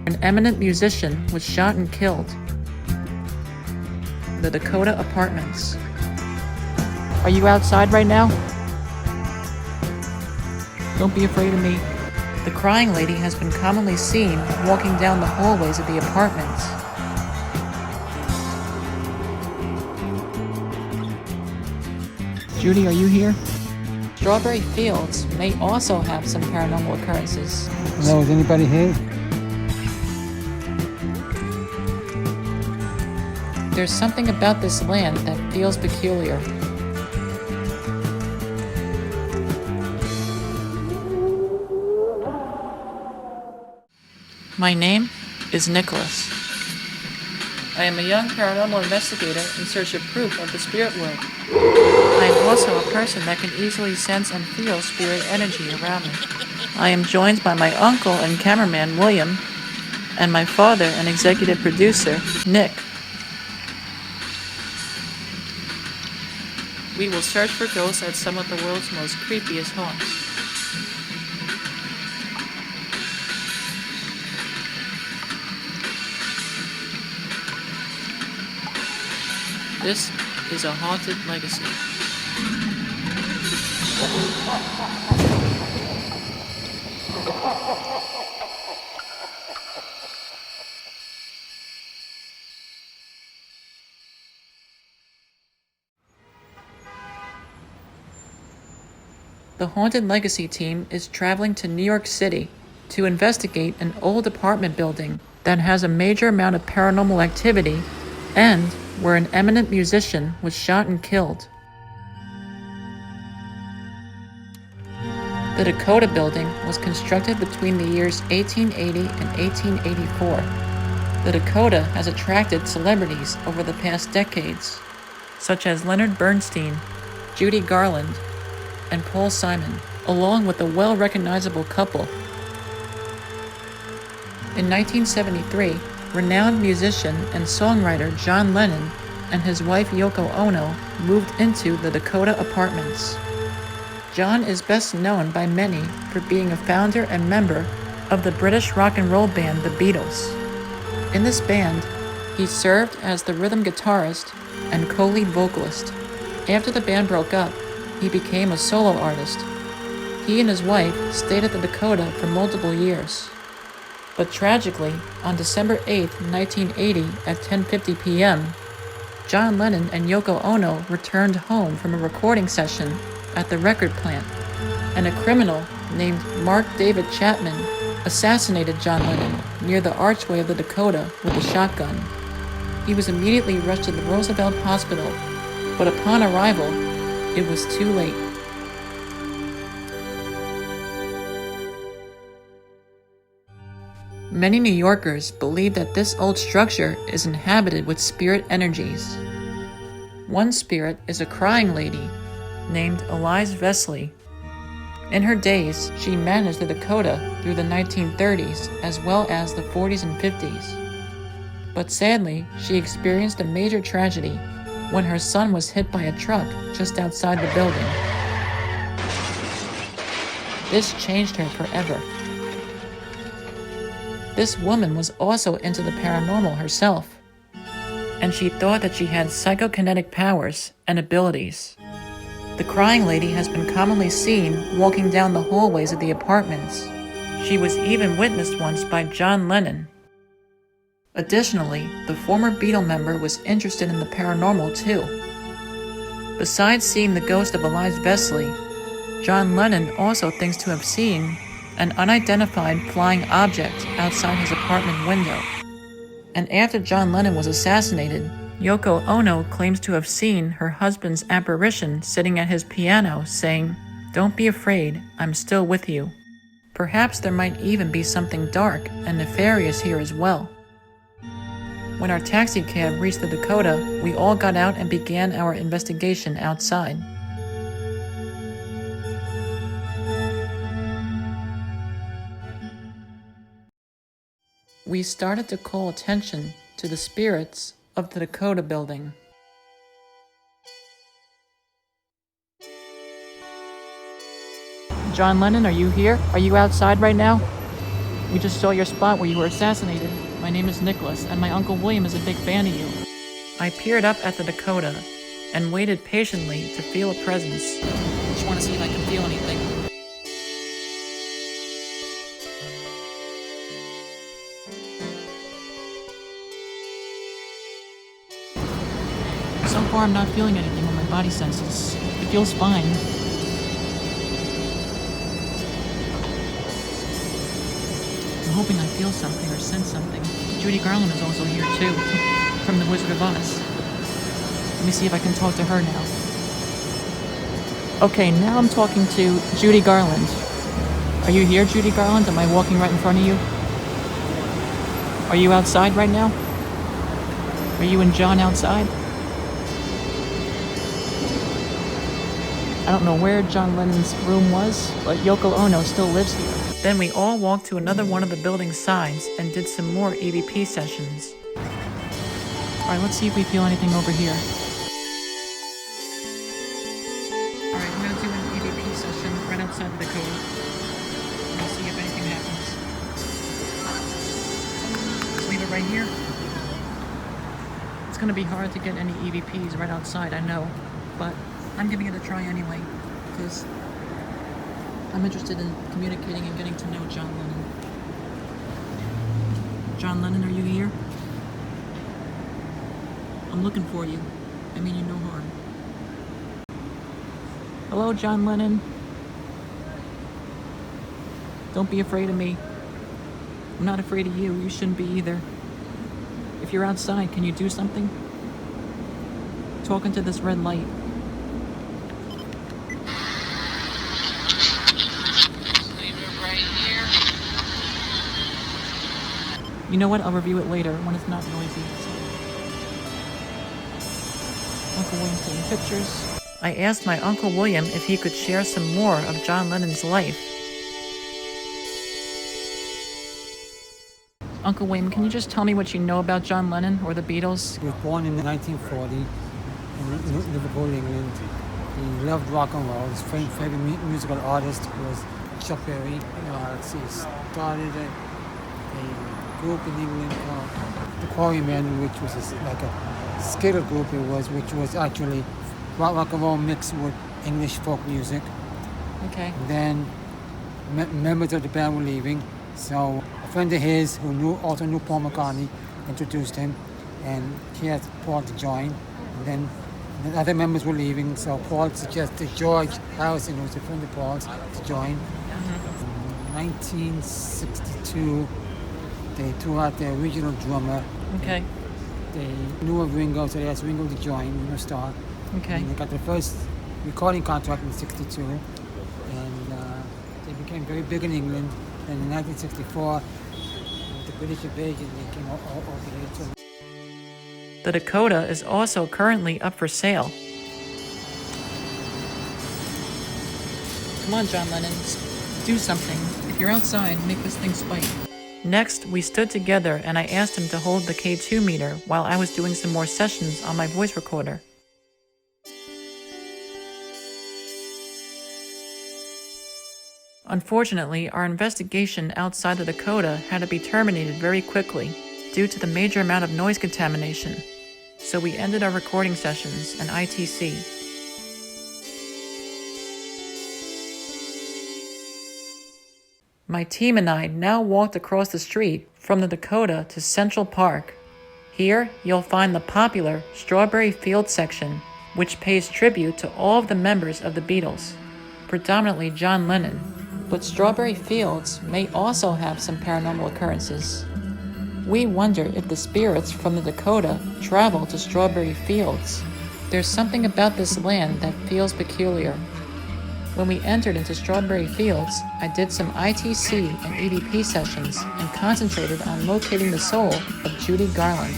An eminent musician was shot and killed. The Dakota apartments. Are you outside right now? Don't be afraid of me. The crying lady has been commonly seen walking down the hallways of the apartments. Judy, are you here? Strawberry Fields may also have some paranormal occurrences. Hello, is anybody here? There's something about this land that feels peculiar. My name is Nicholas. I am a young paranormal investigator in search of proof of the spirit world. I am also a person that can easily sense and feel spirit energy around me. I am joined by my uncle and cameraman, William, and my father and executive producer, Nick. We will search for ghosts at some of the world's most creepiest haunts. This is a haunted legacy. The Haunted Legacy team is traveling to New York City to investigate an old apartment building that has a major amount of paranormal activity and where an eminent musician was shot and killed. The Dakota building was constructed between the years 1880 and 1884. The Dakota has attracted celebrities over the past decades, such as Leonard Bernstein, Judy Garland, and Paul Simon, along with a well-recognizable couple. In 1973, renowned musician and songwriter John Lennon and his wife Yoko Ono moved into the Dakota apartments. John is best known by many for being a founder and member of the British rock and roll band the Beatles. In this band, he served as the rhythm guitarist and co-lead vocalist. After the band broke up, he became a solo artist. He and his wife stayed at the Dakota for multiple years. But tragically, on December 8, 1980 at 10:50 p.m., John Lennon and Yoko Ono returned home from a recording session at the record plant, and a criminal named Mark David Chapman assassinated John Lennon near the archway of the Dakota with a shotgun. He was immediately rushed to the Roosevelt Hospital, but upon arrival, it was too late. Many New Yorkers believe that this old structure is inhabited with spirit energies. One spirit is a crying lady named Eliza Vesley. In her days, she managed the Dakota through the 1930s as well as the 40s and 50s. But sadly, she experienced a major tragedy when her son was hit by a truck just outside the building. This changed her forever. This woman was also into the paranormal herself, and she thought that she had psychokinetic powers and abilities. The crying lady has been commonly seen walking down the hallways of the apartments. She was even witnessed once by John Lennon. Additionally, the former Beatles member was interested in the paranormal too. Besides seeing the ghost of Eliza Vesley, John Lennon also thinks to have seen an unidentified flying object outside his apartment window. And after John Lennon was assassinated, Yoko Ono claims to have seen her husband's apparition sitting at his piano saying, "Don't be afraid, I'm still with you." Perhaps there might even be something dark and nefarious here as well. When our taxi cab reached the Dakota, we all got out and began our investigation outside. We started to call attention to the spirits of the Dakota building. John Lennon, are you here? Are you outside right now? We just saw your spot where you were assassinated. My name is Nicholas, and my Uncle William is a big fan of you. I peered up at the Dakota and waited patiently to feel a presence. Just want to see if I can feel anything. So far, I'm not feeling anything with my body senses. It feels fine. I'm hoping I feel something or sense something. Judy Garland is also here too, from The Wizard of Oz. Let me see if I can talk to her now. Okay, now I'm talking to Judy Garland. Are you here, Judy Garland? Am I walking right in front of you? Are you outside right now? Are you and John outside? I don't know where John Lennon's room was, but Yoko Ono still lives here. Then we all walked to another one of the building's sides and did some more EVP sessions. Alright, let's see if we feel anything over here. Alright, I'm gonna do an EVP session right outside the Dakota. Let's see if anything happens. Just leave it right here. It's gonna be hard to get any EVPs right outside, I know, but I'm giving it a try anyway, because I'm interested in communicating and getting to know John Lennon. John Lennon, are you here? I'm looking for you. I mean you no harm. Hello, John Lennon. Don't be afraid of me. I'm not afraid of you. You shouldn't be either. If you're outside, can you do something? Talking to this red light. You know what? I'll review it later when it's not noisy. So. Uncle William's taking pictures. I asked my Uncle William if he could share some more of John Lennon's life. Uncle William, can you just tell me what you know about John Lennon or the Beatles? He was born in 1940 in Liverpool, England. He loved rock and roll. His favorite musical artist was Chuck Berry. He started a group in England called the Quarrymen, which was like a skater group which was actually rock and roll mixed with English folk music. Okay. And then members of the band were leaving, so a friend of his who also knew Paul McCartney introduced him, and he asked Paul to join. And then the other members were leaving, so Paul suggested George Harrison, who was a friend of Paul's, to join. In 1962, they threw out their original drummer. Okay. They knew of Ringo, so they asked Ringo to join, Ringo Starr. Okay. And they got their first recording contract in '62, and they became very big in England. And in 1964, with the British invasion, they came over here. The Dakota is also currently up for sale. Come on, John Lennon, do something. If you're outside, make this thing spike. Next, we stood together and I asked him to hold the K2 meter while I was doing some more sessions on my voice recorder. Unfortunately, our investigation outside the Dakota had to be terminated very quickly due to the major amount of noise contamination, so we ended our recording sessions and ITC. My team and I now walked across the street from the Dakota to Central Park. Here, you'll find the popular Strawberry Fields section, which pays tribute to all of the members of the Beatles, predominantly John Lennon. But Strawberry Fields may also have some paranormal occurrences. We wonder if the spirits from the Dakota travel to Strawberry Fields. There's something about this land that feels peculiar. When we entered into Strawberry Fields, I did some ITC and EVP sessions and concentrated on locating the soul of Judy Garland.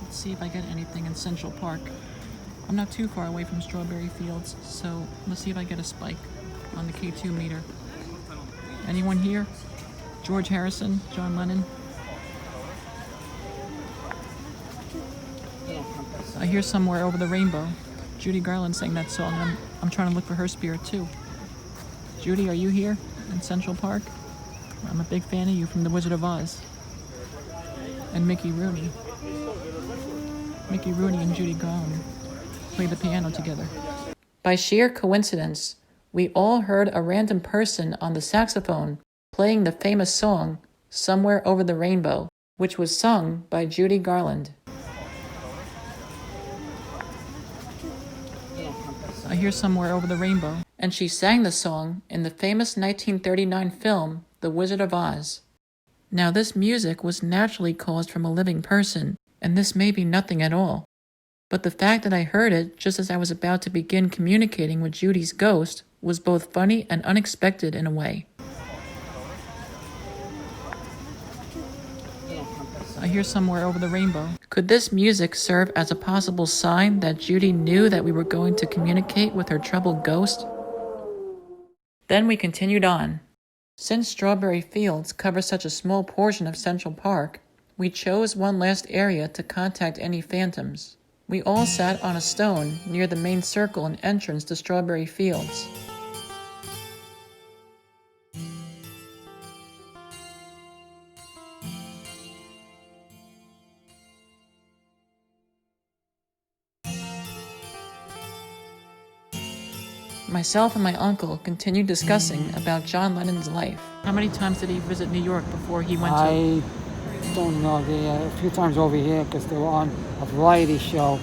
Let's see if I get anything in Central Park. I'm not too far away from Strawberry Fields, so let's see if I get a spike on the K2 meter. Anyone here? George Harrison, John Lennon? I hear Somewhere Over the Rainbow. Judy Garland sang that song, and I'm trying to look for her spirit too. Judy, are you here in Central Park? I'm a big fan of you from The Wizard of Oz. And Mickey Rooney. Mickey Rooney and Judy Garland play the piano together. By sheer coincidence, we all heard a random person on the saxophone playing the famous song, Somewhere Over the Rainbow, which was sung by Judy Garland. I hear Somewhere Over the Rainbow. And she sang the song in the famous 1939 film, The Wizard of Oz. Now this music was naturally caused from a living person, and this may be nothing at all. But the fact that I heard it just as I was about to begin communicating with Judy's ghost was both funny and unexpected in a way. I hear Somewhere Over the Rainbow. Could this music serve as a possible sign that Judy knew that we were going to communicate with her troubled ghost? Then we continued on. Since Strawberry Fields covers such a small portion of Central Park, we chose one last area to contact any phantoms. We all sat on a stone near the main circle and entrance to Strawberry Fields. Myself and my uncle continued discussing about John Lennon's life. How many times did he visit New York before he went to... I don't know. They a few times over here because they were on a variety show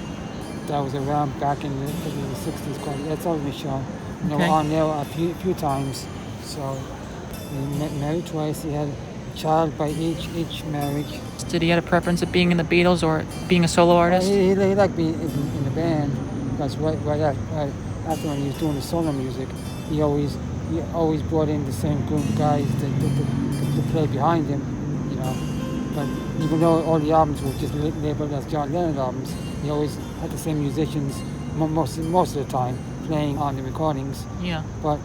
that was around back in the 60s called the television show. And they were on there a few times. So he met married twice. He had a child by each marriage. Did he have a preference of being in the Beatles or being a solo artist? He liked being in the band because right after when he was doing the solo music, he always brought in the same group of guys to play behind him, you know. But even though all the albums were just labeled as John Lennon albums, he always had the same musicians most of the time playing on the recordings. Yeah. But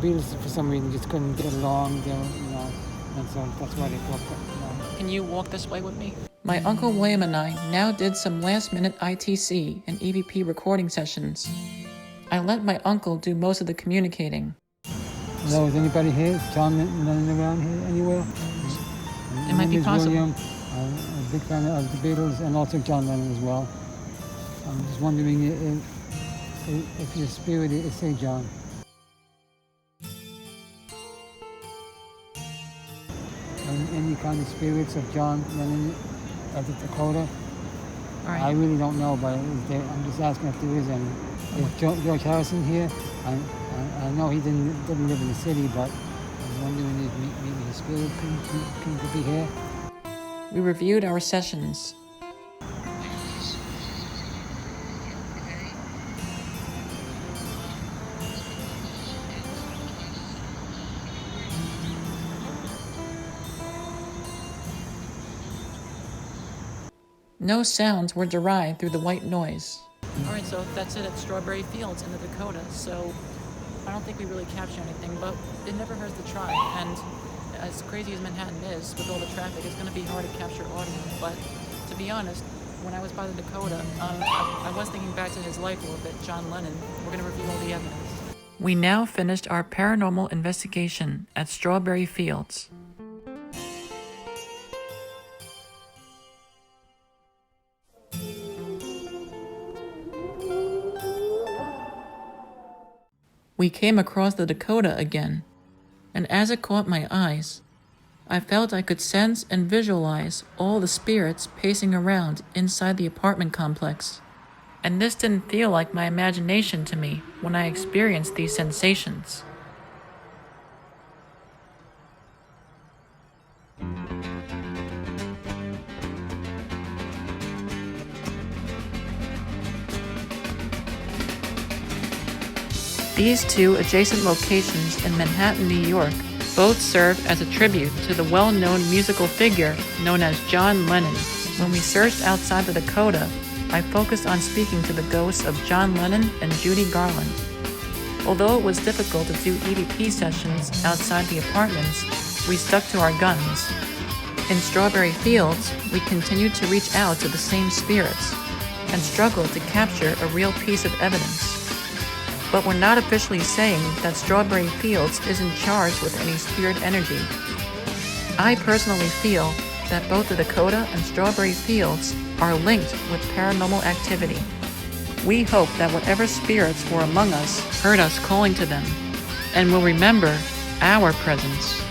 the Beatles, for some reason, just couldn't get along, you know, and so that's why they broke up. You know. Can you walk this way with me? My Uncle William and I now did some last-minute ITC and EVP recording sessions. I let my uncle do most of the communicating. Hello, is anybody here? John Lennon around here anywhere? It might be possible. William, a big fan of the Beatles and also John Lennon as well. I'm just wondering if your spirit is, say, John. Any kind of spirits of John Lennon at the Dakota? All right. I really don't know, but I'm just asking if there is any. Is George Harrison here? I know he didn't live in the city, but I was wondering if maybe his spirit could be here. We reviewed our sessions. No sounds were derived through the white noise. All right, so that's it at Strawberry Fields in the Dakota. So I don't think we really captured anything, but it never hurts to try. And as crazy as Manhattan is with all the traffic, it's going to be hard to capture audio. But to be honest, when I was by the Dakota, I was thinking back to his life a little bit, John Lennon. We're going to review all the evidence. We now finished our paranormal investigation at Strawberry Fields. We came across the Dakota again, and as it caught my eyes, I felt I could sense and visualize all the spirits pacing around inside the apartment complex. And this didn't feel like my imagination to me when I experienced these sensations. These two adjacent locations in Manhattan, New York, both serve as a tribute to the well-known musical figure known as John Lennon. When we searched outside the Dakota, I focused on speaking to the ghosts of John Lennon and Judy Garland. Although it was difficult to do EVP sessions outside the apartments, we stuck to our guns. In Strawberry Fields, we continued to reach out to the same spirits and struggled to capture a real piece of evidence. but we're not officially saying that Strawberry Fields isn't charged with any spirit energy. I personally feel that both the Dakota and Strawberry Fields are linked with paranormal activity. We hope that whatever spirits were among us heard us calling to them and will remember our presence.